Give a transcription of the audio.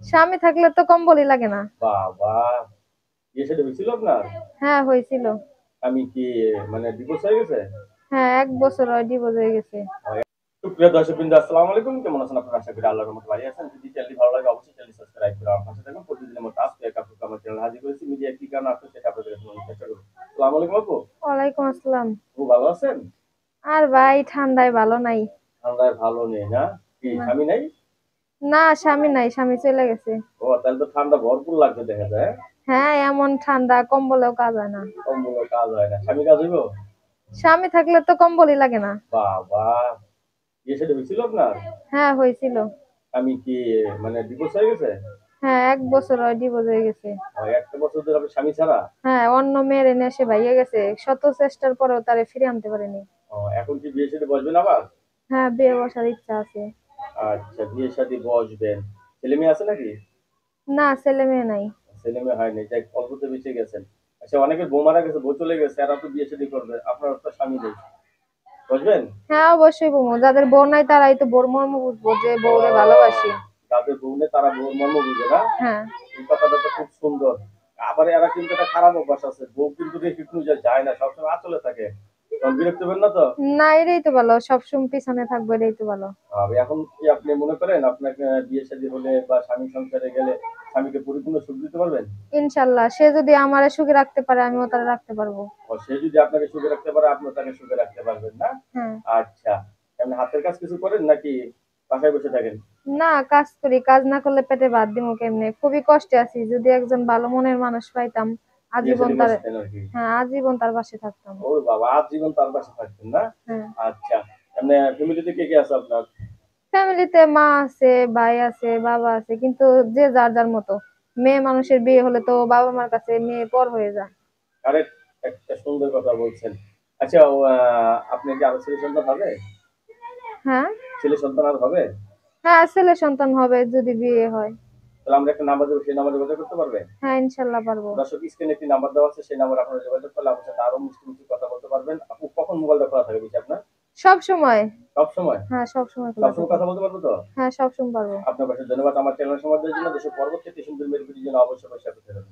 স্বামী থাকলে তো কম্বলই লাগে না। বাবা, বিয়ে শাদী হয়েছিল আপনার? হ্যাঁ, হয়েছিল। আমি কি মানে ডিভোর্স হয়ে গেছে? হ্যাঁ, 1 বছর হয় ডিভোর্স হয়ে গেছে। সুপ্রিয় দর্শকবৃন্দ, আসসালামু আলাইকুম। কেমন আছেন আপনারা? আশা করি আল্লাহর রহমতে ভালো আছেন। যদি চ্যানেলটি ভালো লাগে অবশ্যই চ্যানেল সাবস্ক্রাইব করে আমার পাশে থাকুন। প্রতিদিনের মতো আজকে এক আপুকে আমার চ্যানেলে হাজির করেছি। মিডিয়া কি কারণে আসলে সেটা আপনাদের কাছে জানানোর চেষ্টা করব। আসসালামু আলাইকুম আপু। ওয়ালাইকুম আসসালাম। আপু ভালো আছেন? আর ভাই ঠান্ডায় ভালো নাই। ঠান্ডায় ভালো নেই না? কি না, স্বামী নাই? না স্বামী নাই, স্বামী চলে গেছে। ও তাহলে তো ঠান্ডা ভরপুর লাগছে দেখা যায়। হ্যাঁ, এমন ঠান্ডা কম্বলেও কাজ হয় না। কম্বল কাজ হয় না। স্বামী কাজ হইব? স্বামী থাকলে তো কম্বলই লাগে না। বাবা, বিয়ে শাদী হয়েছিল আপনার? হ্যাঁ, হয়েছিল। আমি কি মানে ডিভোর্স হয়ে গেছে? হ্যাঁ, 1 বছর হয় ডিভোর্স হয়ে গেছে। একটা বছর ধরে আপনি স্বামী ছাড়া? হ্যাঁ, অন্য মেয়ের এনে সে ভাইয়া গেছে, শত চেষ্টার পরেও তারে ফিরে আনতে পারেনি। এখন কি বিয়ে শাদী বসবেন আবার? হ্যাঁ, বিয়ে বসার ইচ্ছা আছে। আচ্ছা, বিয়ে শাদী বসবেন। ছেলে মেয়ে আছে নাকি? না, ছেলে মেয়ে নাই। ছেলে মেয়ে হয়নি, যাই অল্পতে বেঁচে গেছেন। আচ্ছা, অনেকের বউ মারা গেছে, বউ চলে গেছে, এরা তো বিয়ে শাদী করবে, আপনার তো স্বামী নেই, বসবেন? হ্যাঁ, অবশ্যই বলবো, যাদের বউ নাই তারাই তো বউর মর্ম বুঝবো যে বউরে ভালোবাসি। যাদের বউ নেই তারা বউর মর্ম বুঝে না। হ্যাঁ। এই কথাটা তো খুব সুন্দর। আবার এরা কিন্তু একটা খারাপ অভ্যাস আছে, বউ কিন্তু রেখে খুঁজে যায় না, সবসময় আঁচলে থাকে। তখন বিরক্ত হবেন না তো? না, এটাই তো ভালো, সবসময় পিছনে থাকবো, এটাই তো ভালো। এখন কি আপনি মনে করেন আপনাকে বিয়ে শাদী হলে বা স্বামী সংসারে গেলে স্বামীকে পরিপূর্ণ সুখ দিতে পারবেন? ইনশাল্লাহ, সে যদি আমারে সুখে রাখতে পারে আমিও তারে রাখতে পারবো। ও, সে যদি আপনাকে সুখে রাখতে পারে আপনিও তাকে সুখে রাখতে পারবেন না? হ্যাঁ। আচ্ছা, আপনি হাতের কাজ কিছু করেন নাকি বাসায় বসে থাকেন? না, কাজ করি, কাজ না করলে পেটে ভাত দিমু কেমনে, খুবই কষ্টে আছি, যদি একজন ভালো মনের মানুষ পাইতাম বিয়ে আজীবন শাদী তার। করছেন আর কি? হ্যাঁ, আজীবন তার পাশে থাকতাম। ও বাবা, আজীবন তার পাশে থাকতেন না? হ্যাঁ। আচ্ছা, এমনি ফ্যামিলিতে কে কে আছে আপনার? ফ্যামিলিতে মা আছে, ভাই আছে, বাবা আছে, কিন্তু যে যার যার মতো। মেয়ে মানুষের বিয়ে হলে তো বাবা মার কাছে মেয়ে পর হয়ে যায়। কারেক্ট, একটা সুন্দর কথা বলছেন। আচ্ছা, আপনি কি আরো ছেলে সন্তান হবে? হ্যাঁ। ছেলে সন্তান আর হবে? হ্যাঁ, ছেলে সন্তান হবে যদি বিয়ে হয়। তাহলে আমরা একটা নাম্বার দেবো, সেই নাম্বারে যোগাযোগ করতে পারবেন? হ্যাঁ, ইনশাল্লাহ পারবো। দর্শক, স্ক্রিনে একটি নাম্বার দেওয়া আছে, সেই নাম্বারে আপনারা যোগাযোগ করলে আমার সাথে আরো মিষ্টি মিষ্টি কথা বলতে পারবেন। আপু কখন মোবাইলটা খোলা থাকে বেশি আপনার? সব সময়। সব সময়? হ্যাঁ, সব সময় খোলা সবসময় থাকে। কথা বলতে পারবো তো? হ্যাঁ, সব সময় পারবো। আপনার পাশে ধন্যবাদ আমার চ্যানেল সময় দেওয়ার জন্য। দেশের পরবর্তী টিউশন জন্য অবশ্যই অবশ্যই করতে হবে।